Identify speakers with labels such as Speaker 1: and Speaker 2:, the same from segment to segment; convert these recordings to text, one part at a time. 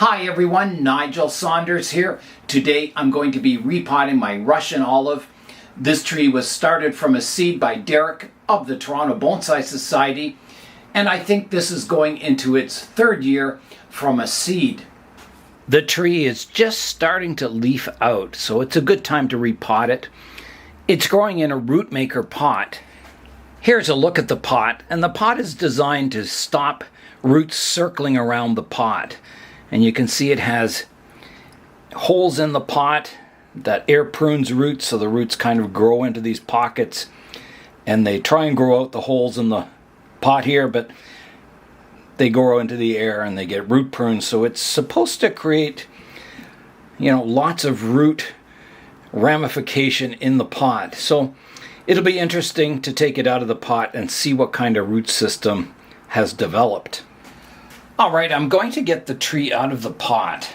Speaker 1: Hi everyone, Nigel Saunders here. Today I'm going to be repotting my Russian olive. This tree was started from a seed by Derek of the Toronto Bonsai Society, and I think this is going into its third year from a seed. The tree is just starting to leaf out, so it's a good time to repot it. It's growing in a RootMaker pot. Here's a look at the pot, and the pot is designed to stop roots circling around the pot. And you can see it has holes in the pot that air prunes roots, so the roots kind of grow into these pockets, and they try and grow out the holes in the pot here, but they grow into the air and they get root prunes. So it's supposed to create, lots of root ramification in the pot. So it'll be interesting to take it out of the pot and see what kind of root system has developed. All right, I'm going to get the tree out of the pot.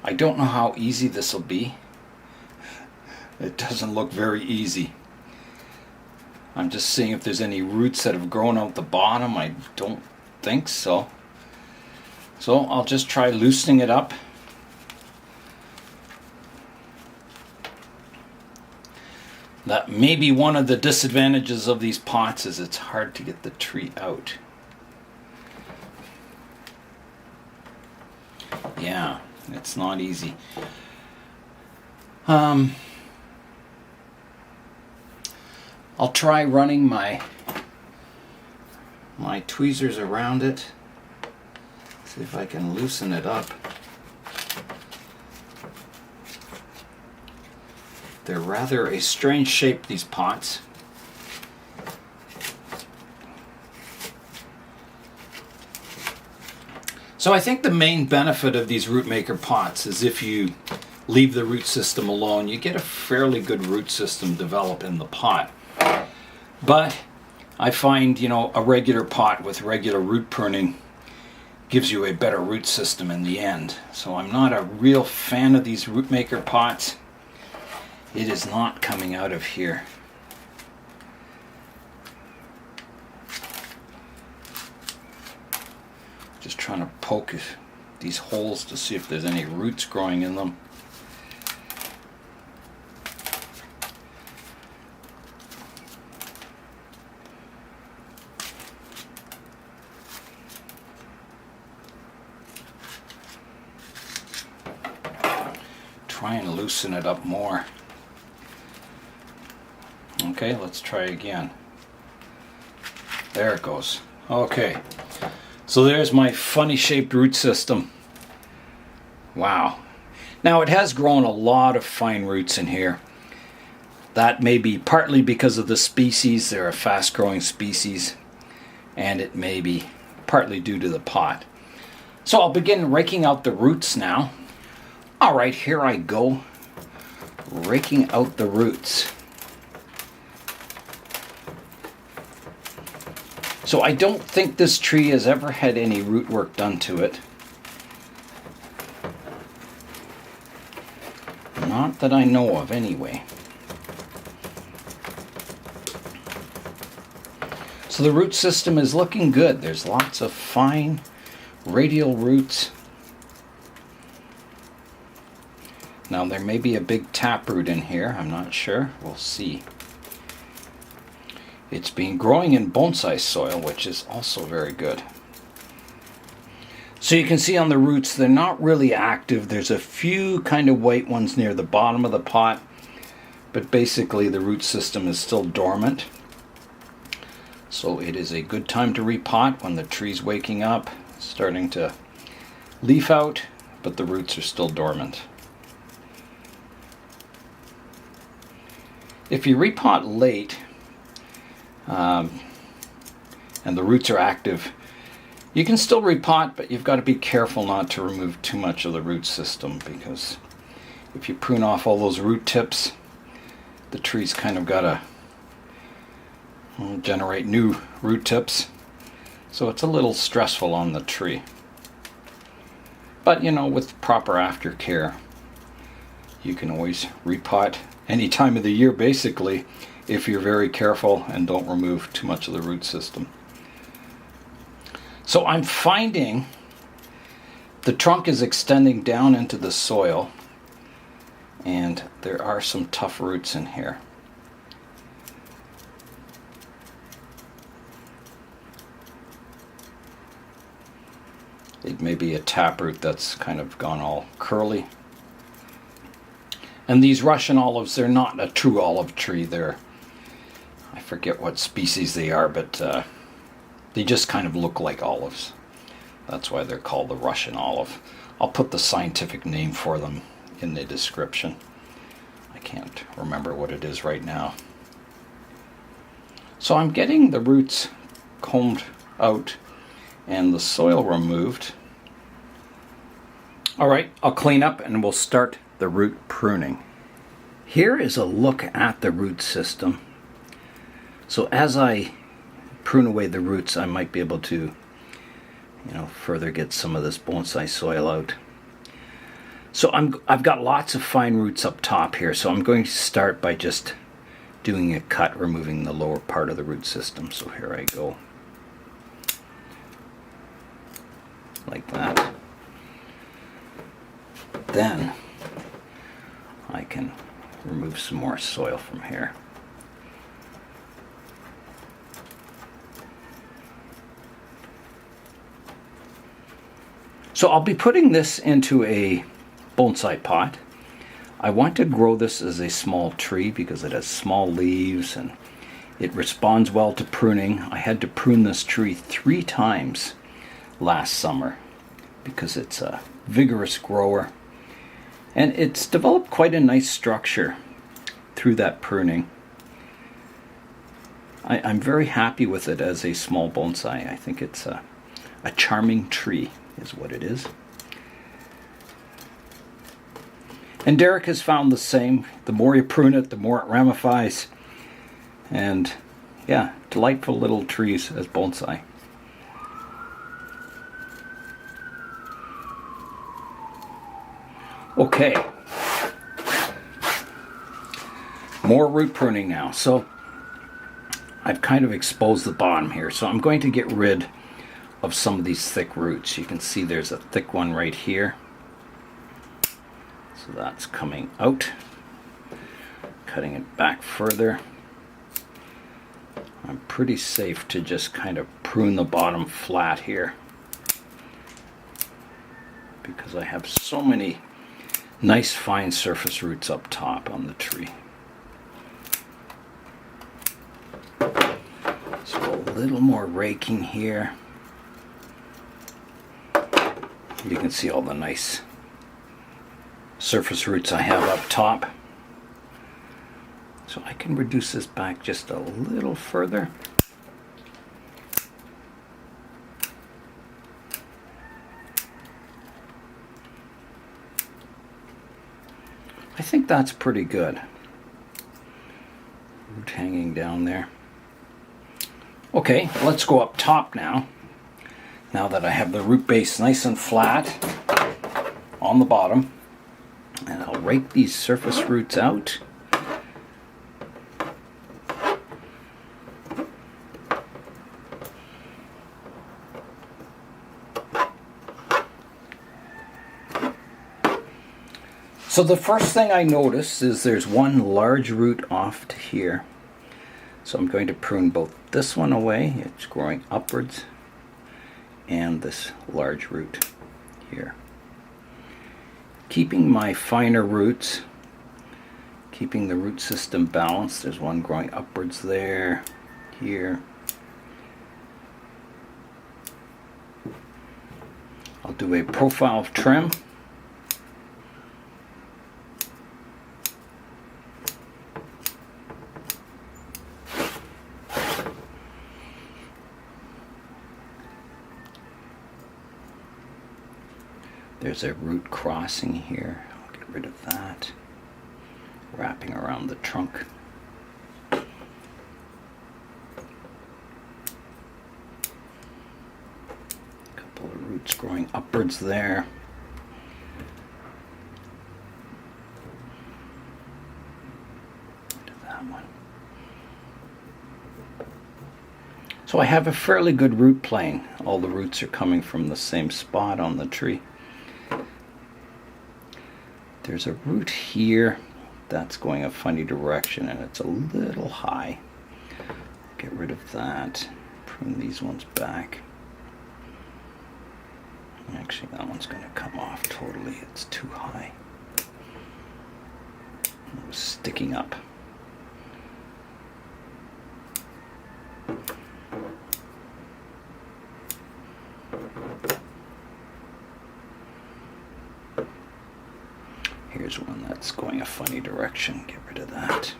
Speaker 1: I don't know how easy this will be. It doesn't look very easy. I'm just seeing if there's any roots that have grown out the bottom. I don't think so. So I'll just try loosening it up. That may be one of the disadvantages of these pots, is it's hard to get the tree out. Yeah, it's not easy. I'll try running my tweezers around it. See if I can loosen it up. They're rather a strange shape, these pots. So I think the main benefit of these RootMaker pots is if you leave the root system alone, you get a fairly good root system develop in the pot. But I find, a regular pot with regular root pruning gives you a better root system in the end. So I'm not a real fan of these RootMaker pots. It is not coming out of here. Just trying to poke these holes to see if there's any roots growing in them. Try and loosen it up more. Okay, let's try again. There it goes. Okay. So there's my funny shaped root system. Wow. Now it has grown a lot of fine roots in here. That may be partly because of the species. They're a fast growing species. And it may be partly due to the pot. So I'll begin raking out the roots now. Alright, here I go. Raking out the roots. So I don't think this tree has ever had any root work done to it. Not that I know of, anyway. So the root system is looking good. There's lots of fine radial roots. Now there may be a big taproot in here. I'm not sure. We'll see. It's been growing in bonsai soil, which is also very good. So you can see on the roots, they're not really active. There's a few kind of white ones near the bottom of the pot, but basically the root system is still dormant. So it is a good time to repot when the tree's waking up, starting to leaf out, but the roots are still dormant. If you repot late, and the roots are active, you can still repot, but you've got to be careful not to remove too much of the root system, because if you prune off all those root tips, the tree's kind of got to generate new root tips, so it's a little stressful on the tree. But with proper aftercare, you can always repot any time of the year, basically, if you're very careful and don't remove too much of the root system. So I'm finding The trunk is extending down into the soil, and there are some tough roots in here. It may be a taproot that's kind of gone all curly. And these Russian olives, they're not a true olive tree. I forget what species they are, but they just kind of look like olives. That's why they're called the Russian olive. I'll put the scientific name for them in the description. I can't remember what it is right now. So I'm getting the roots combed out and the soil removed. All right, I'll clean up and we'll start the root pruning. Here is a look at the root system. So as I prune away the roots, I might be able to, further get some of this bonsai soil out. So I've got lots of fine roots up top here, so I'm going to start by just doing a cut, removing the lower part of the root system. So here I go. Like that. Then I can remove some more soil from here. So I'll be putting this into a bonsai pot. I want to grow this as a small tree because it has small leaves and it responds well to pruning. I had to prune this tree 3 times last summer because it's a vigorous grower, and it's developed quite a nice structure through that pruning. I'm very happy with it as a small bonsai. I think it's a charming tree is what it is. And Derek has found the same. The more you prune it, the more it ramifies. And yeah, delightful little trees as bonsai. Okay. More root pruning now. So I've kind of exposed the bottom here. So I'm going to get rid of some of these thick roots. You can see there's a thick one right here. So that's coming out. Cutting it back further. I'm pretty safe to just kind of prune the bottom flat here because I have so many nice fine surface roots up top on the tree. So a little more raking here. You can see all the nice surface roots I have up top. So I can reduce this back just a little further. I think that's pretty good. Root hanging down there. Okay, let's go up top now. Now that I have the root base nice and flat on the bottom, and I'll rake these surface roots out. So the first thing I notice is there's one large root off to here. So I'm going to prune both this one away, it's growing upwards, and this large root here. Keeping my finer roots, keeping the root system balanced. There's one growing upwards there, here. I'll do a profile trim. There's a root crossing here. I'll get rid of that. Wrapping around the trunk. A couple of roots growing upwards there. That one. So I have a fairly good root plane. All the roots are coming from the same spot on the tree. There's a root here that's going a funny direction and it's a little high. Get rid of that. Prune these ones back. Actually, that one's going to come off totally. It's too high. It was sticking up. Here's one that's going a funny direction. Get rid of that.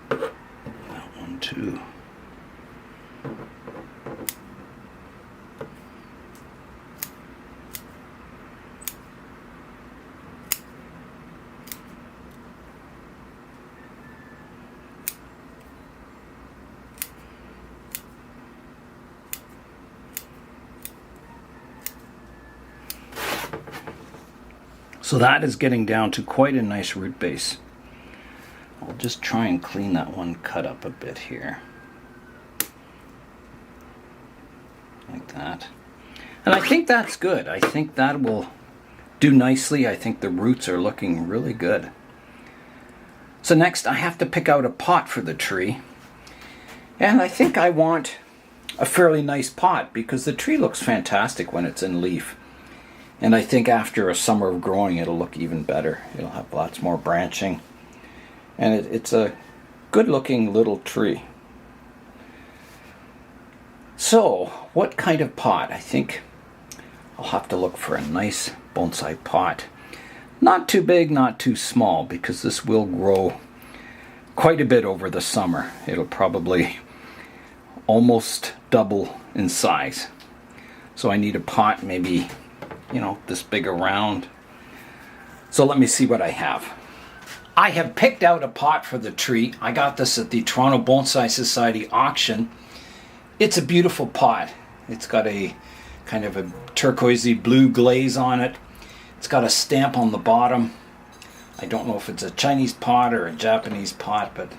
Speaker 1: That one too. So that is getting down to quite a nice root base. I'll just try and clean that one cut up a bit here. Like that. And I think that's good. I think that will do nicely. I think the roots are looking really good. So next I have to pick out a pot for the tree. And I think I want a fairly nice pot because the tree looks fantastic when it's in leaf. And I think after a summer of growing, it'll look even better. It'll have lots more branching. And it's a good-looking little tree. So, what kind of pot? I think I'll have to look for a nice bonsai pot. Not too big, not too small, because this will grow quite a bit over the summer. It'll probably almost double in size. So I need a pot maybe, you know, this big around. So let me see what I have. I have picked out a pot for the tree. I got this at the Toronto Bonsai Society auction. It's a beautiful pot. It's got a kind of a turquoisey blue glaze on it. It's got a stamp on the bottom. I don't know if it's a Chinese pot or a Japanese pot, but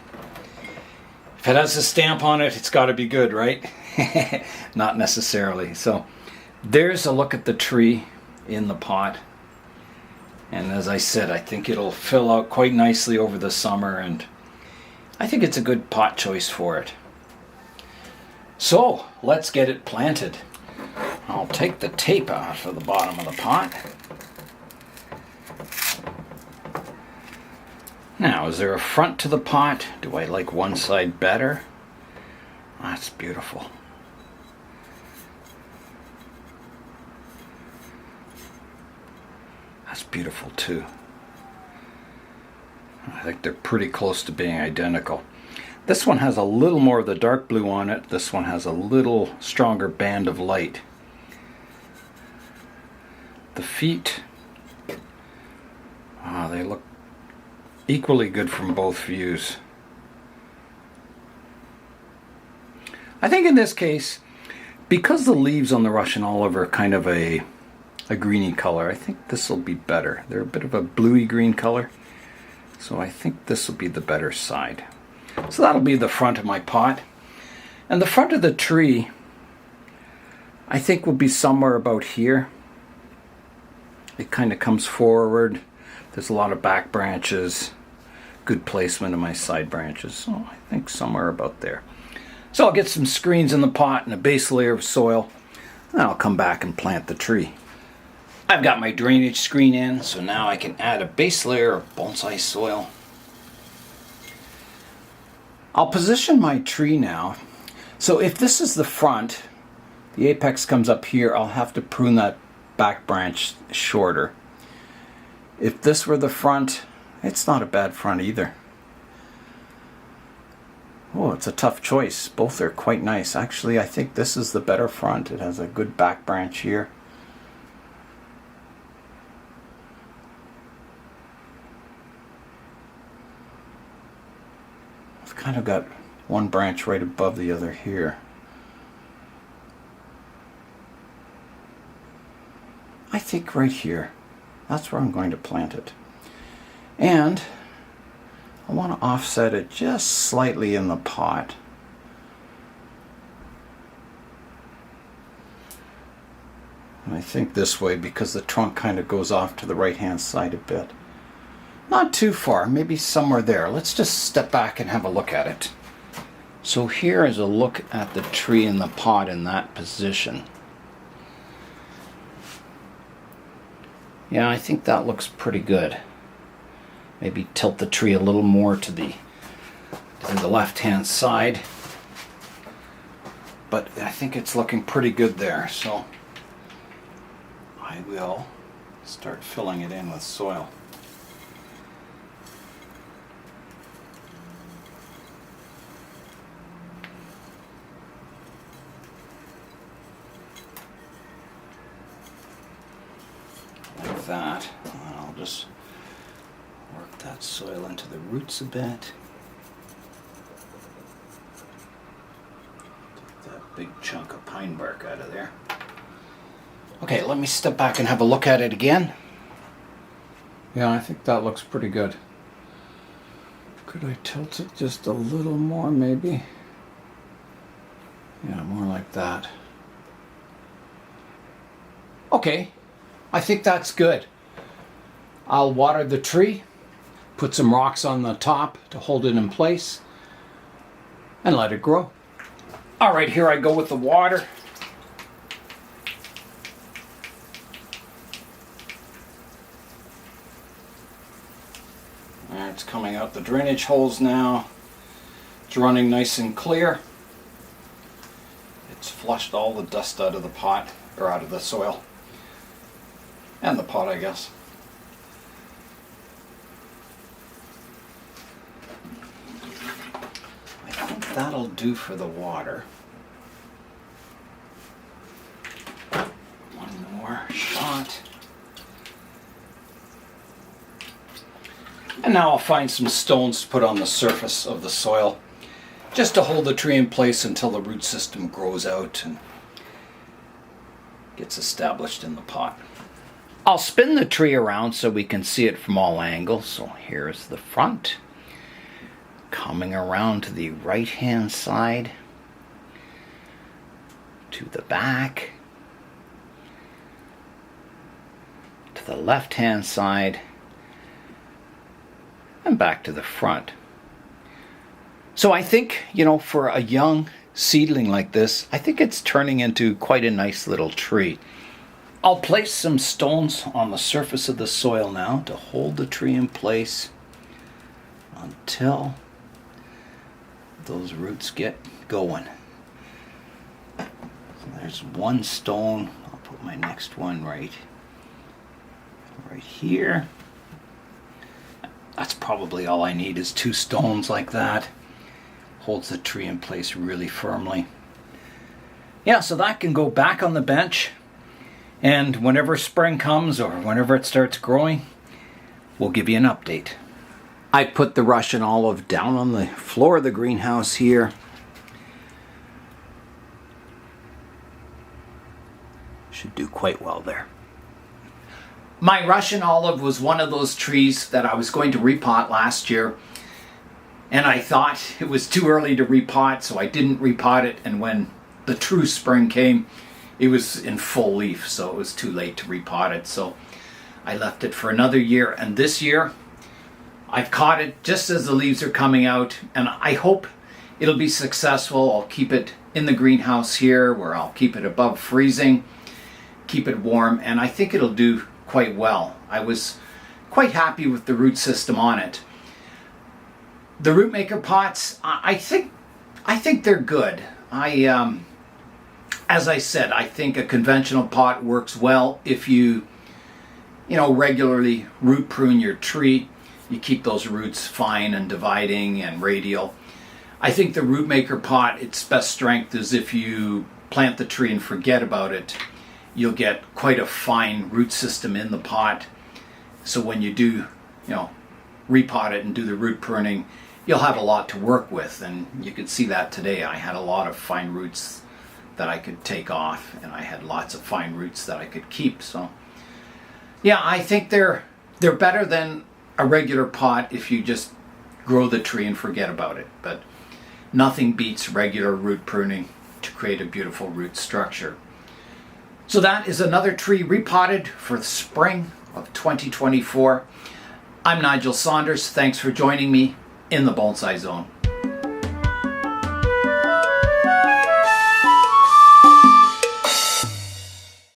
Speaker 1: if it has a stamp on it, it's got to be good, right? Not necessarily. So there's a look at the tree in the pot. And as I said, I think it'll fill out quite nicely over the summer, and I think it's a good pot choice for it. So let's get it planted. I'll take the tape off of the bottom of the pot. Now, is there a front to the pot? Do I like one side better? That's beautiful. That's beautiful too. I think they're pretty close to being identical. This one has a little more of the dark blue on it. This one has a little stronger band of light. The feet, they look equally good from both views. I think in this case, because the leaves on the Russian olive are kind of a greeny color, I think this will be better. They're a bit of a bluey green color, so I think this will be the better side. So that'll be the front of my pot. And the front of the tree, I think, will be somewhere about here. It kind of comes forward. There's a lot of back branches, good placement of my side branches, so I think somewhere about there. So I'll get some screens in the pot and a base layer of soil, and I'll come back and plant the tree. I've got my drainage screen in, so now I can add a base layer of bonsai soil. I'll position my tree now. So if this is the front, the apex comes up here, I'll have to prune that back branch shorter. If this were the front, it's not a bad front either. Oh, it's a tough choice. Both are quite nice. Actually, I think this is the better front. It has a good back branch here. I've kind of got one branch right above the other here. I think right here. That's where I'm going to plant it. And I want to offset it just slightly in the pot. And I think this way because the trunk kind of goes off to the right hand side a bit. Not too far, maybe somewhere there. Let's just step back and have a look at it. So here is a look at the tree in the pot in that position. Yeah, I think that looks pretty good. Maybe tilt the tree a little more to the left-hand side. But I think it's looking pretty good there, so I will start filling it in with soil. Like that. And I'll just work that soil into the roots a bit. Take that big chunk of pine bark out of there. Okay, let me step back and have a look at it again. Yeah, I think that looks pretty good. Could I tilt it just a little more, maybe? Yeah, more like that. Okay, I think that's good. I'll water the tree, put some rocks on the top to hold it in place, and let it grow. All right, here I go with the water. It's coming out the drainage holes now. It's running nice and clear. It's flushed all the dust out of the pot, or out of the soil. And the pot, I guess. I think that'll do for the water. One more shot. And now I'll find some stones to put on the surface of the soil, just to hold the tree in place until the root system grows out and gets established in the pot. I'll spin the tree around so we can see it from all angles. So here's the front, coming around to the right hand side, to the back, to the left hand side, and back to the front. So I think, for a young seedling like this, I think it's turning into quite a nice little tree. I'll place some stones on the surface of the soil now to hold the tree in place until those roots get going. So there's one stone. I'll put my next one right here. That's probably all I need, is 2 stones like that. Holds the tree in place really firmly. Yeah, so that can go back on the bench. And whenever spring comes or whenever it starts growing, we'll give you an update. I put the Russian olive down on the floor of the greenhouse here. Should do quite well there. My Russian olive was one of those trees that I was going to repot last year. And I thought it was too early to repot, so I didn't repot it. And when the true spring came, it was in full leaf, so it was too late to repot it. So I left it for another year. And this year, I've caught it just as the leaves are coming out. And I hope it'll be successful. I'll keep it in the greenhouse here, where I'll keep it above freezing, keep it warm, and I think it'll do quite well. I was quite happy with the root system on it. The RootMaker pots, I think they're good. As I said, I think a conventional pot works well if you regularly root prune your tree. You keep those roots fine and dividing and radial. I think the RootMaker pot, its best strength is if you plant the tree and forget about it. You'll get quite a fine root system in the pot. So when you do, repot it and do the root pruning, you'll have a lot to work with. And you could see that today. I had a lot of fine roots that I could take off, and I had lots of fine roots that I could keep. So yeah, I think they're better than a regular pot if you just grow the tree and forget about it. But nothing beats regular root pruning to create a beautiful root structure. So that is another tree repotted for the spring of 2024. I'm Nigel Saunders. Thanks for joining me in the Bonsai Zone.